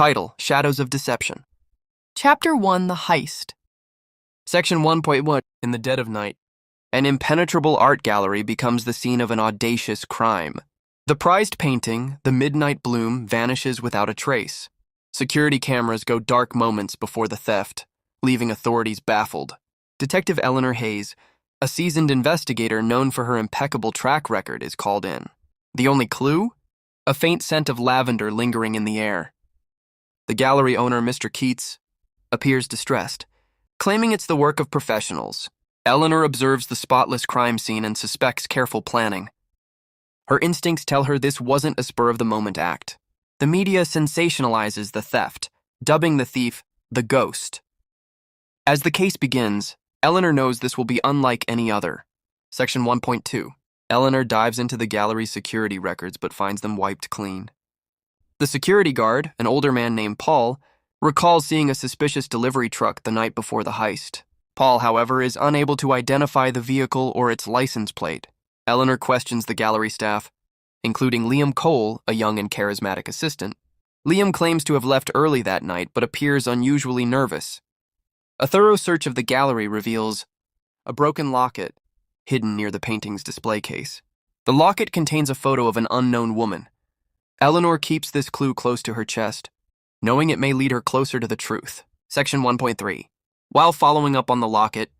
Title: Shadows of Deception. Chapter 1: The Heist. Section 1.1. In the dead of night, an impenetrable art gallery becomes the scene of an audacious crime. The prized painting, The Midnight Bloom, vanishes without a trace. Security cameras go dark moments before the theft, leaving authorities baffled. Detective Eleanor Hayes, a seasoned investigator known for her impeccable track record, is called in. The only clue? A faint scent of lavender lingering in the air. The gallery owner, Mr. Keats, appears distressed, claiming it's the work of professionals. Eleanor observes the spotless crime scene and suspects careful planning. Her instincts tell her this wasn't a spur-of-the-moment act. The media sensationalizes the theft, dubbing the thief the Ghost. As the case begins, Eleanor knows this will be unlike any other. Section 1.2. Eleanor dives into the gallery's security records but finds them wiped clean. The security guard, an older man named Paul, recalls seeing a suspicious delivery truck the night before the heist. Paul, however, is unable to identify the vehicle or its license plate. Eleanor questions the gallery staff, including Liam Cole, a young and charismatic assistant. Liam claims to have left early that night but appears unusually nervous. A thorough search of the gallery reveals a broken locket hidden near the painting's display case. The locket contains a photo of an unknown woman. Eleanor keeps this clue close to her chest, knowing it may lead her closer to the truth. Section 1.3. While following up on the locket,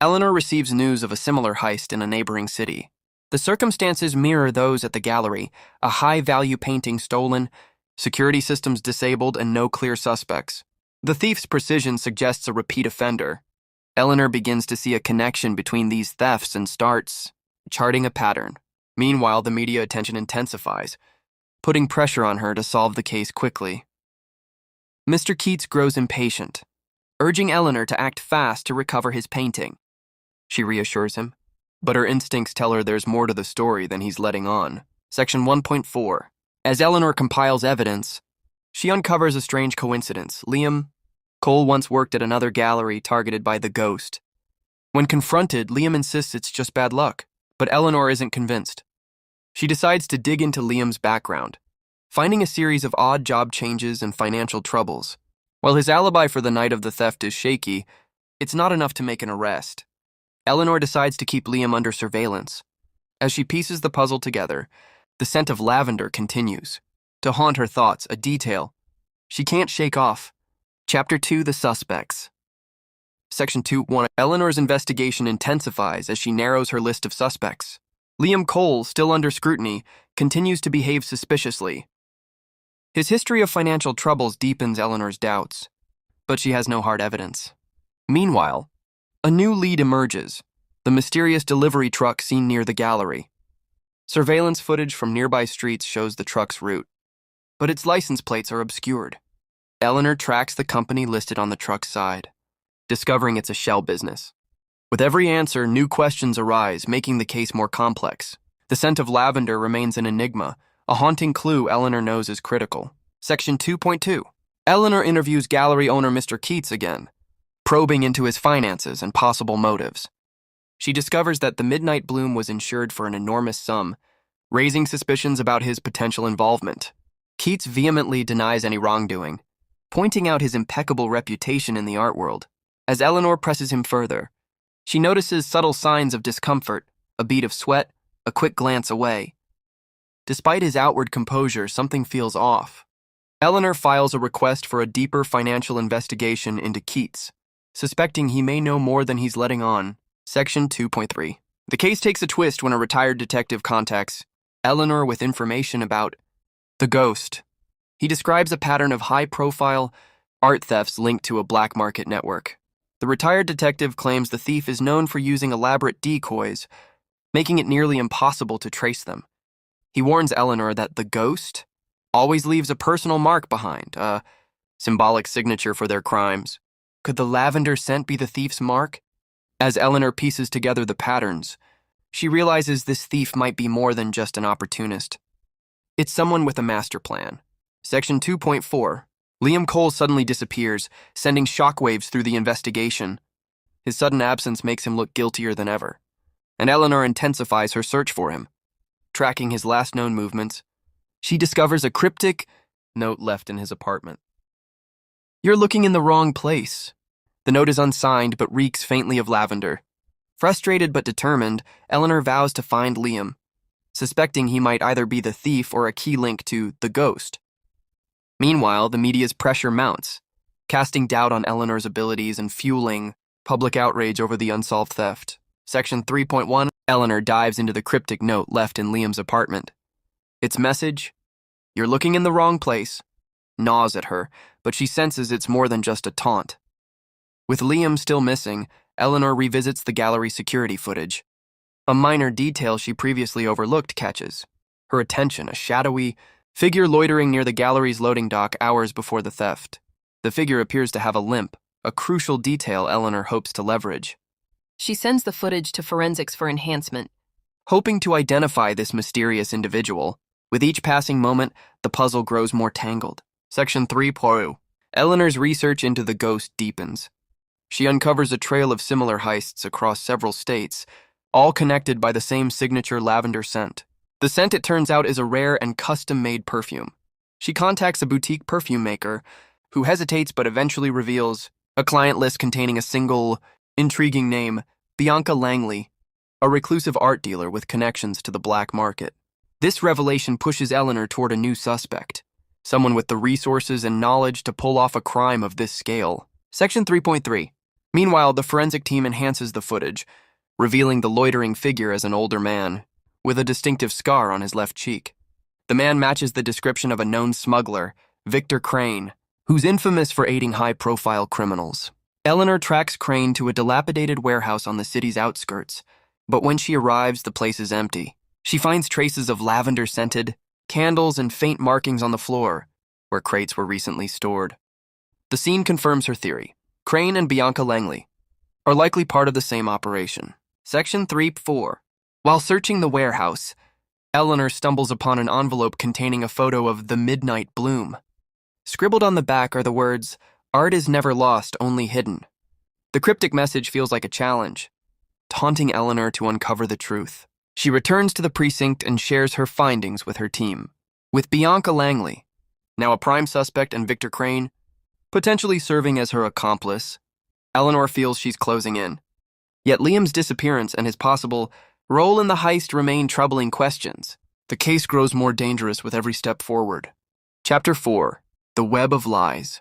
Eleanor receives news of a similar heist in a neighboring city. The circumstances mirror those at the gallery: a high-value painting stolen, security systems disabled, and no clear suspects. The thief's precision suggests a repeat offender. Eleanor begins to see a connection between these thefts and starts charting a pattern. Meanwhile, the media attention intensifies, putting pressure on her to solve the case quickly. Mr. Keats grows impatient, urging Eleanor to act fast to recover his painting. She reassures him, but her instincts tell her there's more to the story than he's letting on. Section 1.4. As Eleanor compiles evidence, she uncovers a strange coincidence. Liam Cole once worked at another gallery targeted by the Ghost. When confronted, Liam insists it's just bad luck, but Eleanor isn't convinced. She decides to dig into Liam's background, finding a series of odd job changes and financial troubles. While his alibi for the night of the theft is shaky, it's not enough to make an arrest. Eleanor decides to keep Liam under surveillance. As she pieces the puzzle together, the scent of lavender continues to haunt her thoughts, a detail she can't shake off. Chapter 2: The Suspects. Section 2.1. Eleanor's investigation intensifies as she narrows her list of suspects. Liam Cole, still under scrutiny, continues to behave suspiciously. His history of financial troubles deepens Eleanor's doubts, but she has no hard evidence. Meanwhile, a new lead emerges: the mysterious delivery truck seen near the gallery. Surveillance footage from nearby streets shows the truck's route, but its license plates are obscured. Eleanor tracks the company listed on the truck's side, discovering it's a shell business. With every answer, new questions arise, making the case more complex. The scent of lavender remains an enigma, a haunting clue Eleanor knows is critical. Section 2.2. Eleanor interviews gallery owner Mr. Keats again, probing into his finances and possible motives. She discovers that the Midnight Bloom was insured for an enormous sum, raising suspicions about his potential involvement. Keats vehemently denies any wrongdoing, pointing out his impeccable reputation in the art world. As Eleanor presses him further, she notices subtle signs of discomfort: a bead of sweat, a quick glance away. Despite his outward composure, something feels off. Eleanor files a request for a deeper financial investigation into Keats, suspecting he may know more than he's letting on. Section 2.3. The case takes a twist when a retired detective contacts Eleanor with information about the Ghost. He describes a pattern of high-profile art thefts linked to a black market network. The retired detective claims the thief is known for using elaborate decoys, making it nearly impossible to trace them. He warns Eleanor that the Ghost always leaves a personal mark behind, a symbolic signature for their crimes. Could the lavender scent be the thief's mark? As Eleanor pieces together the patterns, she realizes this thief might be more than just an opportunist. It's someone with a master plan. Section 2.4. Liam Cole suddenly disappears, sending shockwaves through the investigation. His sudden absence makes him look guiltier than ever, and Eleanor intensifies her search for him. Tracking his last known movements, she discovers a cryptic note left in his apartment. You're looking in the wrong place. The note is unsigned but reeks faintly of lavender. Frustrated but determined, Eleanor vows to find Liam, suspecting he might either be the thief or a key link to the ghost. Meanwhile, the media's pressure mounts, casting doubt on Eleanor's abilities and fueling public outrage over the unsolved theft. Section 3.1, Eleanor dives into the cryptic note left in Liam's apartment. Its message, "You're looking in the wrong place," gnaws at her, but she senses it's more than just a taunt. With Liam still missing, Eleanor revisits the gallery security footage. A minor detail she previously overlooked catches her attention, a shadowy figure loitering near the gallery's loading dock hours before the theft. The figure appears to have a limp, a crucial detail Eleanor hopes to leverage. She sends the footage to forensics for enhancement. Hoping to identify this mysterious individual, with each passing moment, the puzzle grows more tangled. Section 3.2. Eleanor's research into the ghost deepens. She uncovers a trail of similar heists across several states, all connected by the same signature lavender scent. The scent, it turns out, is a rare and custom-made perfume. She contacts a boutique perfume maker, who hesitates but eventually reveals a client list containing a single, intriguing name, Bianca Langley, a reclusive art dealer with connections to the black market. This revelation pushes Eleanor toward a new suspect, someone with the resources and knowledge to pull off a crime of this scale. Section 3.3. Meanwhile, the forensic team enhances the footage, revealing the loitering figure as an older man, with a distinctive scar on his left cheek. The man matches the description of a known smuggler, Victor Crane, who's infamous for aiding high-profile criminals. Eleanor tracks Crane to a dilapidated warehouse on the city's outskirts, but when she arrives, the place is empty. She finds traces of lavender-scented candles and faint markings on the floor, where crates were recently stored. The scene confirms her theory. Crane and Bianca Langley are likely part of the same operation. Section 3.4. While searching the warehouse, Eleanor stumbles upon an envelope containing a photo of the midnight bloom. Scribbled on the back are the words, "Art is never lost, only hidden." The cryptic message feels like a challenge, taunting Eleanor to uncover the truth. She returns to the precinct and shares her findings with her team. With Bianca Langley, now a prime suspect, and Victor Crane potentially serving as her accomplice, Eleanor feels she's closing in. Yet Liam's disappearance and his possible role in the heist remain troubling questions. The case grows more dangerous with every step forward. Chapter 4. The Web of Lies.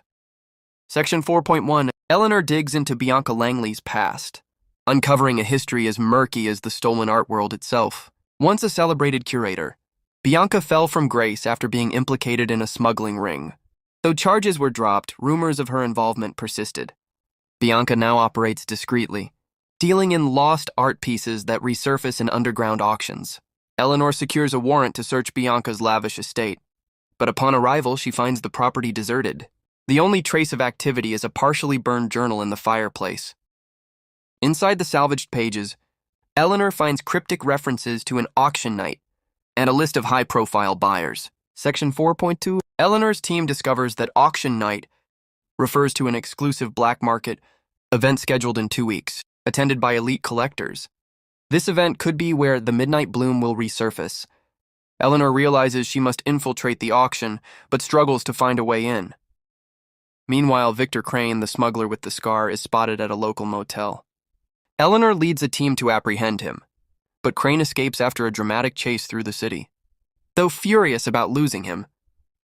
Section 4.1. Eleanor digs into Bianca Langley's past, uncovering a history as murky as the stolen art world itself. Once a celebrated curator, Bianca fell from grace after being implicated in a smuggling ring. Though charges were dropped, rumors of her involvement persisted. Bianca now operates discreetly, dealing in lost art pieces that resurface in underground auctions. Eleanor secures a warrant to search Bianca's lavish estate, but upon arrival she finds the property deserted. The only trace of activity is a partially burned journal in the fireplace. Inside the salvaged pages, Eleanor finds cryptic references to an auction night and a list of high-profile buyers. Section 4.2. Eleanor's team discovers that auction night refers to an exclusive black market event scheduled in 2 weeks, attended by elite collectors. This event could be where the midnight bloom will resurface. Eleanor realizes she must infiltrate the auction, but struggles to find a way in. Meanwhile, Victor Crane, the smuggler with the scar, is spotted at a local motel. Eleanor leads a team to apprehend him, but Crane escapes after a dramatic chase through the city. Though furious about losing him,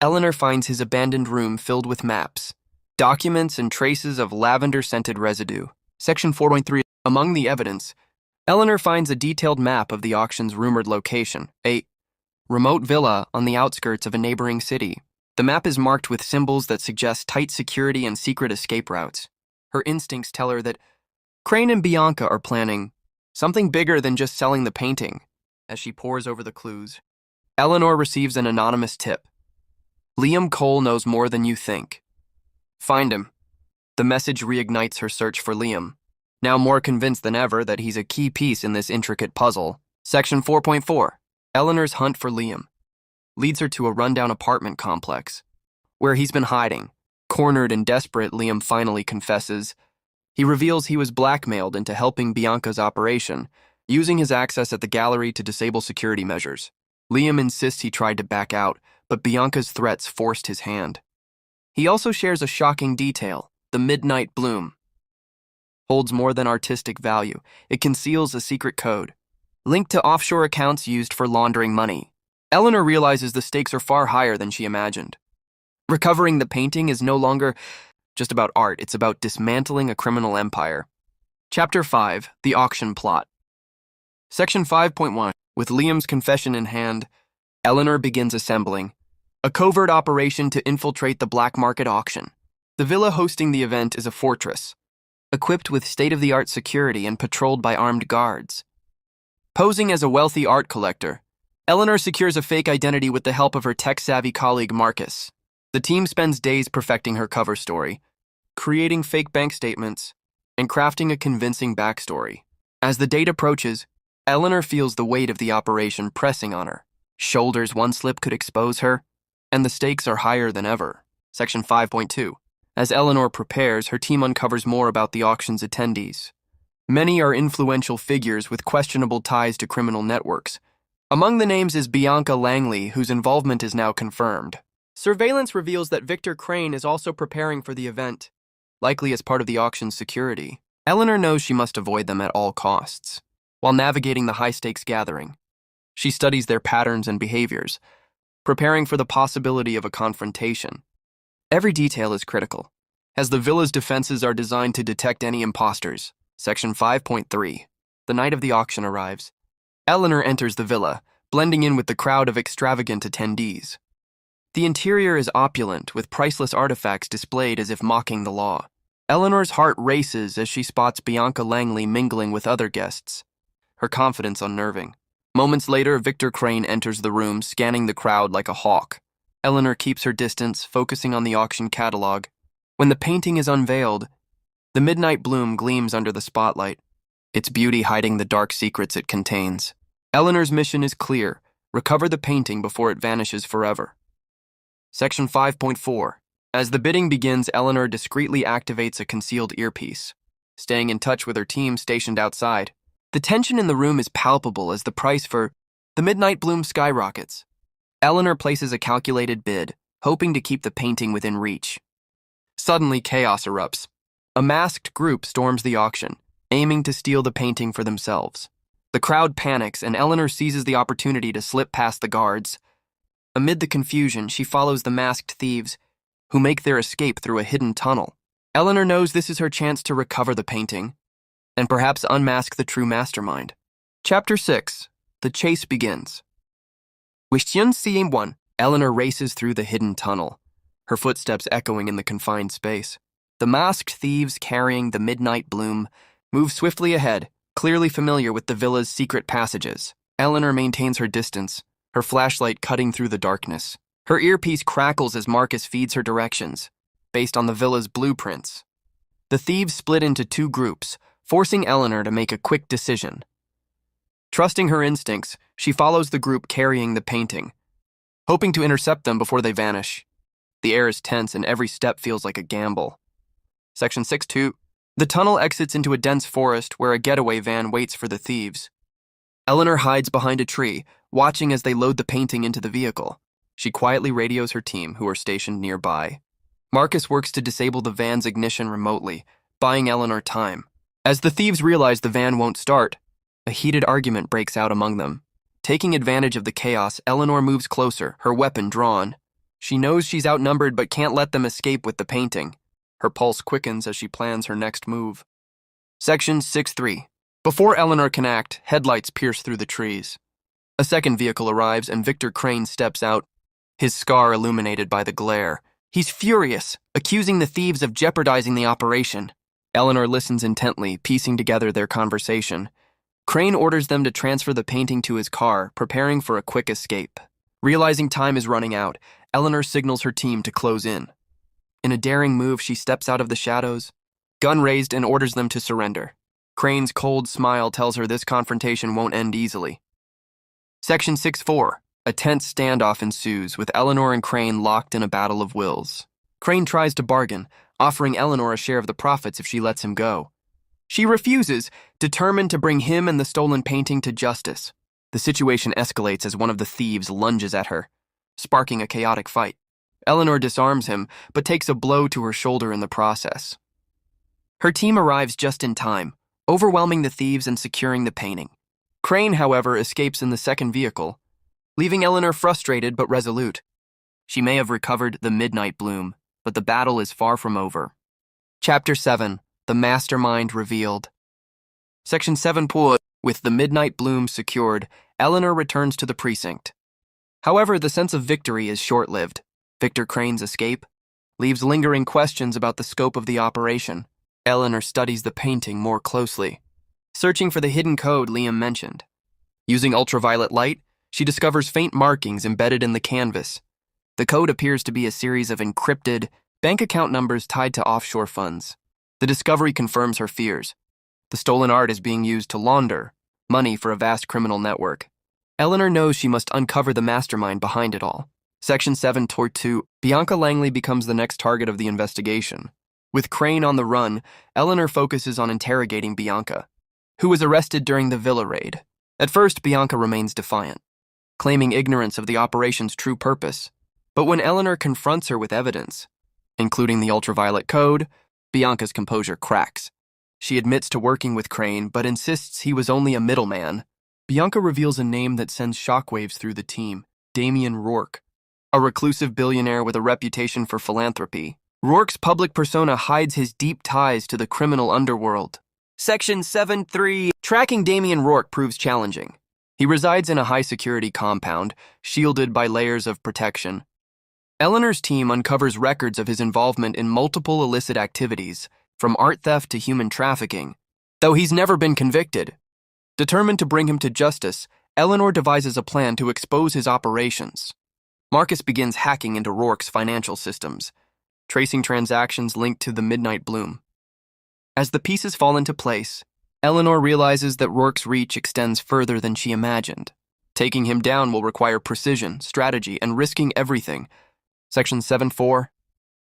Eleanor finds his abandoned room filled with maps, documents, and traces of lavender-scented residue. Section 4.3. Among the evidence, Eleanor finds a detailed map of the auction's rumored location, a remote villa on the outskirts of a neighboring city. The map is marked with symbols that suggest tight security and secret escape routes. Her instincts tell her that Crane and Bianca are planning something bigger than just selling the painting. As she pores over the clues, Eleanor receives an anonymous tip. Liam Cole knows more than you think. Find him. The message reignites her search for Liam, now more convinced than ever that he's a key piece in this intricate puzzle. Section 4.4. Eleanor's hunt for Liam leads her to a rundown apartment complex, where he's been hiding. Cornered and desperate, Liam finally confesses. He reveals he was blackmailed into helping Bianca's operation, using his access at the gallery to disable security measures. Liam insists he tried to back out, but Bianca's threats forced his hand. He also shares a shocking detail: the midnight bloom holds more than artistic value. It conceals a secret code, linked to offshore accounts used for laundering money. Eleanor realizes the stakes are far higher than she imagined. Recovering the painting is no longer just about art, it's about dismantling a criminal empire. Chapter 5, The Auction Plot. Section 5.1. With Liam's confession in hand, Eleanor begins assembling a covert operation to infiltrate the black market auction. The villa hosting the event is a fortress, equipped with state-of-the-art security and patrolled by armed guards. Posing as a wealthy art collector, Eleanor secures a fake identity with the help of her tech-savvy colleague Marcus. The team spends days perfecting her cover story, creating fake bank statements, and crafting a convincing backstory. As the date approaches, Eleanor feels the weight of the operation pressing on her. Shoulders one slip could expose her, and the stakes are higher than ever. Section 5.2. As Eleanor prepares, her team uncovers more about the auction's attendees. Many are influential figures with questionable ties to criminal networks. Among the names is Bianca Langley, whose involvement is now confirmed. Surveillance reveals that Victor Crane is also preparing for the event, likely as part of the auction's security. Eleanor knows she must avoid them at all costs. While navigating the high-stakes gathering, she studies their patterns and behaviors, preparing for the possibility of a confrontation. Every detail is critical, as the villa's defenses are designed to detect any imposters. Section 5.3. The night of the auction arrives. Eleanor enters the villa, blending in with the crowd of extravagant attendees. The interior is opulent, with priceless artifacts displayed as if mocking the law. Eleanor's heart races as she spots Bianca Langley mingling with other guests, her confidence unnerving. Moments later, Victor Crane enters the room, scanning the crowd like a hawk. Eleanor keeps her distance, focusing on the auction catalog. When the painting is unveiled, the midnight bloom gleams under the spotlight, its beauty hiding the dark secrets it contains. Eleanor's mission is clear: recover the painting before it vanishes forever. Section 5.4. As the bidding begins, Eleanor discreetly activates a concealed earpiece, staying in touch with her team stationed outside. The tension in the room is palpable as the price for the midnight bloom skyrockets. Eleanor places a calculated bid, hoping to keep the painting within reach. Suddenly, chaos erupts. A masked group storms the auction, aiming to steal the painting for themselves. The crowd panics, and Eleanor seizes the opportunity to slip past the guards. Amid the confusion, she follows the masked thieves, who make their escape through a hidden tunnel. Eleanor knows this is her chance to recover the painting, and perhaps unmask the true mastermind. Chapter 6. The chase begins. Question 1. Eleanor races through the hidden tunnel, her footsteps echoing in the confined space. The masked thieves carrying the midnight bloom move swiftly ahead, clearly familiar with the villa's secret passages. Eleanor maintains her distance, her flashlight cutting through the darkness. Her earpiece crackles as Marcus feeds her directions, based on the villa's blueprints. The thieves split into two groups, forcing Eleanor to make a quick decision. Trusting her instincts, she follows the group carrying the painting, hoping to intercept them before they vanish. The air is tense and every step feels like a gamble. Section 6.2. The tunnel exits into a dense forest where a getaway van waits for the thieves. Eleanor hides behind a tree, watching as they load the painting into the vehicle. She quietly radios her team, who are stationed nearby. Marcus works to disable the van's ignition remotely, buying Eleanor time. As the thieves realize the van won't start, a heated argument breaks out among them. Taking advantage of the chaos, Eleanor moves closer, her weapon drawn. She knows she's outnumbered but can't let them escape with the painting. Her pulse quickens as she plans her next move. Section 6.3. Before Eleanor can act, headlights pierce through the trees. A second vehicle arrives and Victor Crane steps out, his scar illuminated by the glare. He's furious, accusing the thieves of jeopardizing the operation. Eleanor listens intently, piecing together their conversation. Crane orders them to transfer the painting to his car, preparing for a quick escape. Realizing time is running out, Eleanor signals her team to close in. In a daring move, she steps out of the shadows, gun raised, and orders them to surrender. Crane's cold smile tells her this confrontation won't end easily. Section 6.4. A tense standoff ensues, with Eleanor and Crane locked in a battle of wills. Crane tries to bargain, offering Eleanor a share of the profits if she lets him go. She refuses, determined to bring him and the stolen painting to justice. The situation escalates as one of the thieves lunges at her, sparking a chaotic fight. Eleanor disarms him, but takes a blow to her shoulder in the process. Her team arrives just in time, overwhelming the thieves and securing the painting. Crane, however, escapes in the second vehicle, leaving Eleanor frustrated but resolute. She may have recovered the midnight bloom, but the battle is far from over. Chapter 7. The Mastermind Revealed. Section 7. With the midnight bloom secured, Eleanor returns to the precinct. However, the sense of victory is short-lived. Victor Crane's escape leaves lingering questions about the scope of the operation. Eleanor studies the painting more closely, searching for the hidden code Liam mentioned. Using ultraviolet light, she discovers faint markings embedded in the canvas. The code appears to be a series of encrypted bank account numbers tied to offshore funds. The discovery confirms her fears. The stolen art is being used to launder money for a vast criminal network. Eleanor knows she must uncover the mastermind behind it all. Section 7. 2. Bianca Langley becomes the next target of the investigation. With Crane on the run, Eleanor focuses on interrogating Bianca, who was arrested during the villa raid. At first, Bianca remains defiant, claiming ignorance of the operation's true purpose. But when Eleanor confronts her with evidence, including the ultraviolet code, Bianca's composure cracks. She admits to working with Crane, but insists he was only a middleman. Bianca reveals a name that sends shockwaves through the team: Damien Rourke, a reclusive billionaire with a reputation for philanthropy. Rourke's public persona hides his deep ties to the criminal underworld. Section 7.3. Tracking Damien Rourke proves challenging. He resides in a high-security compound, shielded by layers of protection. Eleanor's team uncovers records of his involvement in multiple illicit activities, from art theft to human trafficking, though he's never been convicted. Determined to bring him to justice, Eleanor devises a plan to expose his operations. Marcus begins hacking into Rourke's financial systems, tracing transactions linked to the Midnight Bloom. As the pieces fall into place, Eleanor realizes that Rourke's reach extends further than she imagined. Taking him down will require precision, strategy, and risking everything. Section 7.4.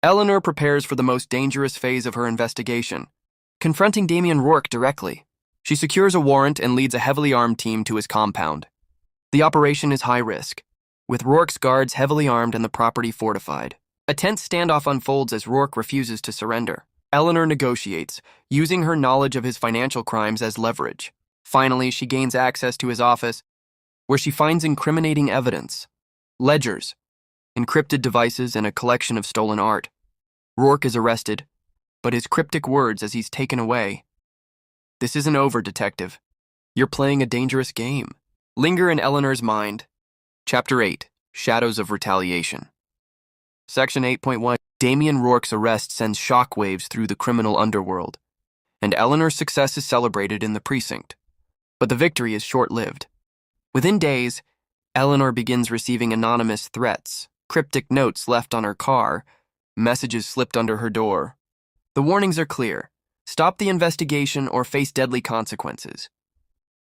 Eleanor prepares for the most dangerous phase of her investigation, confronting Damien Rourke directly. She secures a warrant and leads a heavily armed team to his compound. The operation is high risk, with Rourke's guards heavily armed and the property fortified. A tense standoff unfolds as Rourke refuses to surrender. Eleanor negotiates, using her knowledge of his financial crimes as leverage. Finally, she gains access to his office, where she finds incriminating evidence: ledgers, encrypted devices, and a collection of stolen art. Rourke is arrested, but his cryptic words as he's taken away: "This isn't over, detective. You're playing a dangerous game," linger in Eleanor's mind. Chapter 8. Shadows of Retaliation. Section 8.1. Damien Rourke's arrest sends shockwaves through the criminal underworld, and Eleanor's success is celebrated in the precinct. But the victory is short-lived. Within days, Eleanor begins receiving anonymous threats, cryptic notes left on her car, messages slipped under her door. The warnings are clear: stop the investigation or face deadly consequences.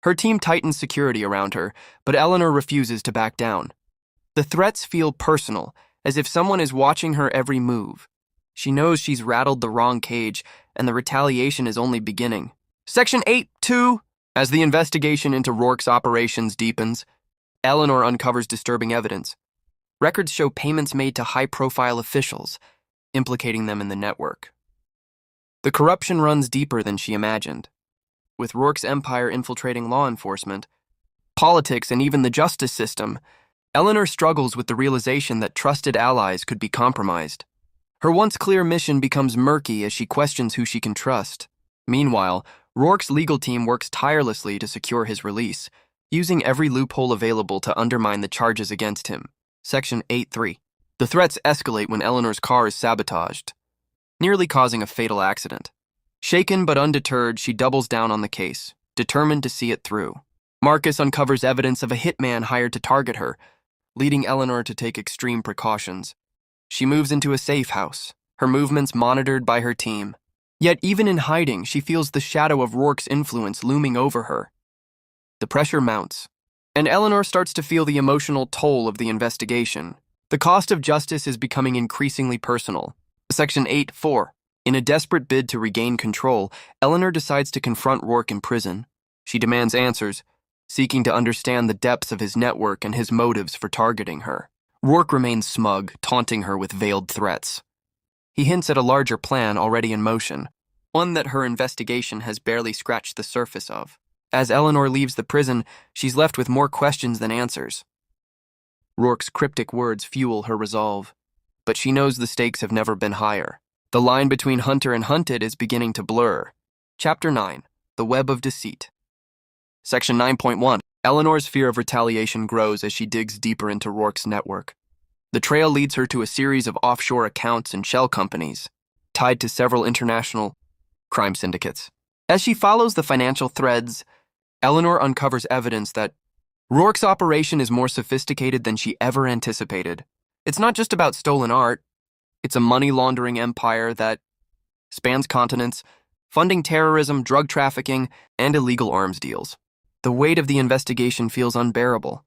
Her team tightens security around her, but Eleanor refuses to back down. The threats feel personal, as if someone is watching her every move. She knows she's rattled the wrong cage, and the retaliation is only beginning. Section 8.2. As the investigation into Rourke's operations deepens, Eleanor uncovers disturbing evidence. Records show payments made to high-profile officials, implicating them in the network. The corruption runs deeper than she imagined. With Rourke's empire infiltrating law enforcement, politics, and even the justice system, Eleanor struggles with the realization that trusted allies could be compromised. Her once clear mission becomes murky as she questions who she can trust. Meanwhile, Rourke's legal team works tirelessly to secure his release, using every loophole available to undermine the charges against him. Section 8.3. The threats escalate when Eleanor's car is sabotaged, nearly causing a fatal accident. Shaken but undeterred, she doubles down on the case, determined to see it through. Marcus uncovers evidence of a hitman hired to target her, leading Eleanor to take extreme precautions. She moves into a safe house, her movements monitored by her team. Yet even in hiding, she feels the shadow of Rourke's influence looming over her. The pressure mounts, and Eleanor starts to feel the emotional toll of the investigation. The cost of justice is becoming increasingly personal. Section 8.4. In a desperate bid to regain control, Eleanor decides to confront Rourke in prison. She demands answers, seeking to understand the depths of his network and his motives for targeting her. Rourke remains smug, taunting her with veiled threats. He hints at a larger plan already in motion, one that her investigation has barely scratched the surface of. As Eleanor leaves the prison, she's left with more questions than answers. Rourke's cryptic words fuel her resolve, but she knows the stakes have never been higher. The line between hunter and hunted is beginning to blur. Chapter 9. The Web of Deceit. Section 9.1. Eleanor's fear of retaliation grows as she digs deeper into Rourke's network. The trail leads her to a series of offshore accounts and shell companies, tied to several international crime syndicates. As she follows the financial threads, Eleanor uncovers evidence that Rourke's operation is more sophisticated than she ever anticipated. It's not just about stolen art. It's a money-laundering empire that spans continents, funding terrorism, drug trafficking, and illegal arms deals. The weight of the investigation feels unbearable,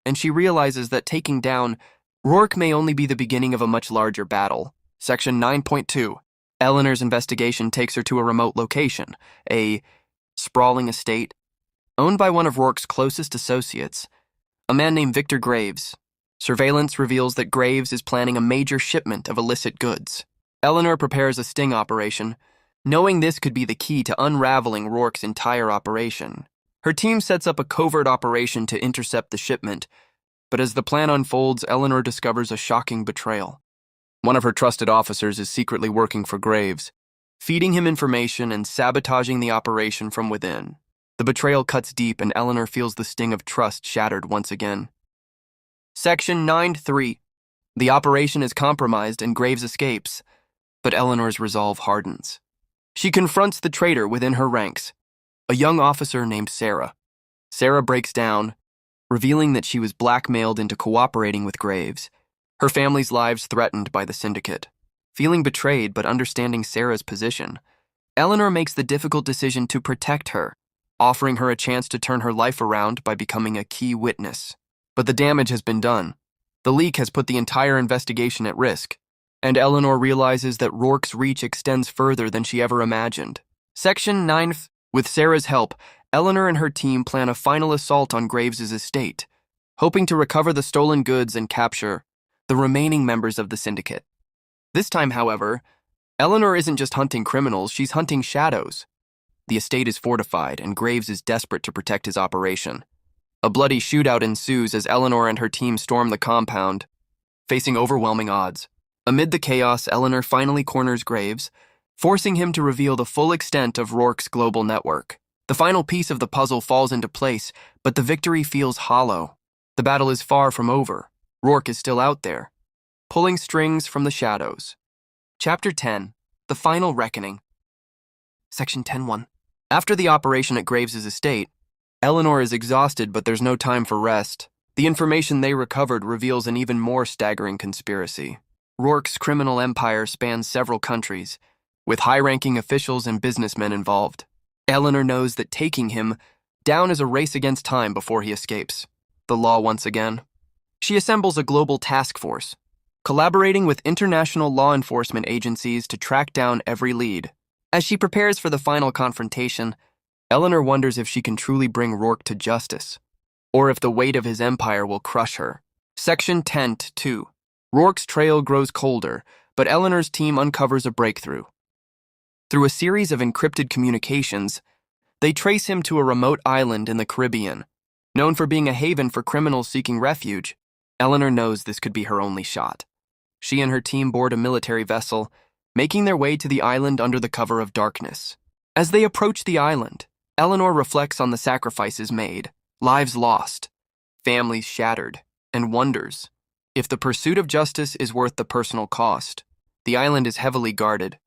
and she realizes that taking down Rourke may only be the beginning of a much larger battle. Section 9.2. Eleanor's investigation takes her to a remote location, a sprawling estate owned by one of Rourke's closest associates, a man named Victor Graves. Surveillance reveals that Graves is planning a major shipment of illicit goods. Eleanor prepares a sting operation, knowing this could be the key to unraveling Rourke's entire operation. Her team sets up a covert operation to intercept the shipment, but as the plan unfolds, Eleanor discovers a shocking betrayal. One of her trusted officers is secretly working for Graves, feeding him information and sabotaging the operation from within. The betrayal cuts deep, and Eleanor feels the sting of trust shattered once again. Section 9.3. The operation is compromised and Graves escapes, but Eleanor's resolve hardens. She confronts the traitor within her ranks, a young officer named Sarah. Sarah breaks down, revealing that she was blackmailed into cooperating with Graves, her family's lives threatened by the syndicate. Feeling betrayed but understanding Sarah's position, Eleanor makes the difficult decision to protect her, offering her a chance to turn her life around by becoming a key witness. But the damage has been done. The leak has put the entire investigation at risk, and Eleanor realizes that Rourke's reach extends further than she ever imagined. Section 9. With Sarah's help, Eleanor and her team plan a final assault on Graves' estate, hoping to recover the stolen goods and capture the remaining members of the syndicate. This time, however, Eleanor isn't just hunting criminals, she's hunting shadows. The estate is fortified, and Graves is desperate to protect his operation. A bloody shootout ensues as Eleanor and her team storm the compound, facing overwhelming odds. Amid the chaos, Eleanor finally corners Graves, forcing him to reveal the full extent of Rourke's global network. The final piece of the puzzle falls into place, but the victory feels hollow. The battle is far from over. Rourke is still out there, pulling strings from the shadows. Chapter 10. The Final Reckoning. Section 10.1. After the operation at Graves' estate, Eleanor is exhausted, but there's no time for rest. The information they recovered reveals an even more staggering conspiracy. Rourke's criminal empire spans several countries, with high-ranking officials and businessmen involved. Eleanor knows that taking him down is a race against time before he escapes. The law once again. She assembles a global task force, collaborating with international law enforcement agencies to track down every lead. As she prepares for the final confrontation, Eleanor wonders if she can truly bring Rourke to justice, or if the weight of his empire will crush her. Section 10.2. Rourke's trail grows colder, but Eleanor's team uncovers a breakthrough. Through a series of encrypted communications, they trace him to a remote island in the Caribbean. Known for being a haven for criminals seeking refuge, Eleanor knows this could be her only shot. She and her team board a military vessel, making their way to the island under the cover of darkness. As they approach the island, Eleanor reflects on the sacrifices made, lives lost, families shattered, and wonders if the pursuit of justice is worth the personal cost. The island is heavily guarded,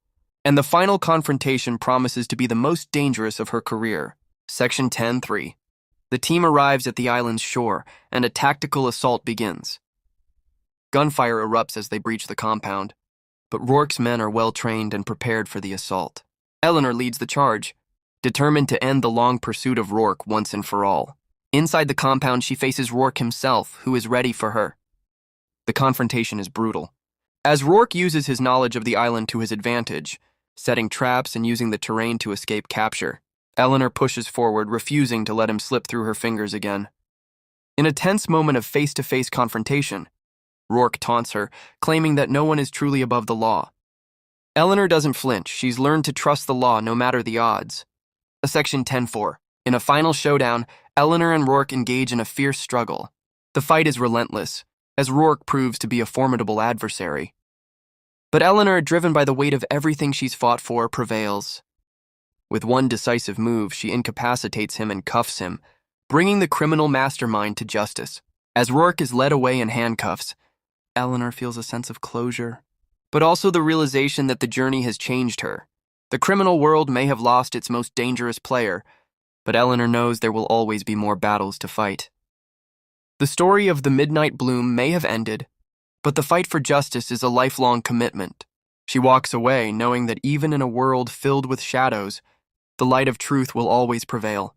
and the final confrontation promises to be the most dangerous of her career. Section 10.3. The team arrives at the island's shore, and a tactical assault begins. Gunfire erupts as they breach the compound, but Rourke's men are well-trained and prepared for the assault. Eleanor leads the charge, determined to end the long pursuit of Rourke once and for all. Inside the compound, she faces Rourke himself, who is ready for her. The confrontation is brutal. As Rourke uses his knowledge of the island to his advantage, setting traps and using the terrain to escape capture, Eleanor pushes forward, refusing to let him slip through her fingers again. In a tense moment of face-to-face confrontation, Rourke taunts her, claiming that no one is truly above the law. Eleanor doesn't flinch. She's learned to trust the law no matter the odds. Section 10-4. In a final showdown, Eleanor and Rourke engage in a fierce struggle. The fight is relentless, as Rourke proves to be a formidable adversary. But Eleanor, driven by the weight of everything she's fought for, prevails. With one decisive move, she incapacitates him and cuffs him, bringing the criminal mastermind to justice. As Rourke is led away in handcuffs, Eleanor feels a sense of closure, but also the realization that the journey has changed her. The criminal world may have lost its most dangerous player, but Eleanor knows there will always be more battles to fight. The story of the Midnight Bloom may have ended, but the fight for justice is a lifelong commitment. She walks away knowing that even in a world filled with shadows, the light of truth will always prevail.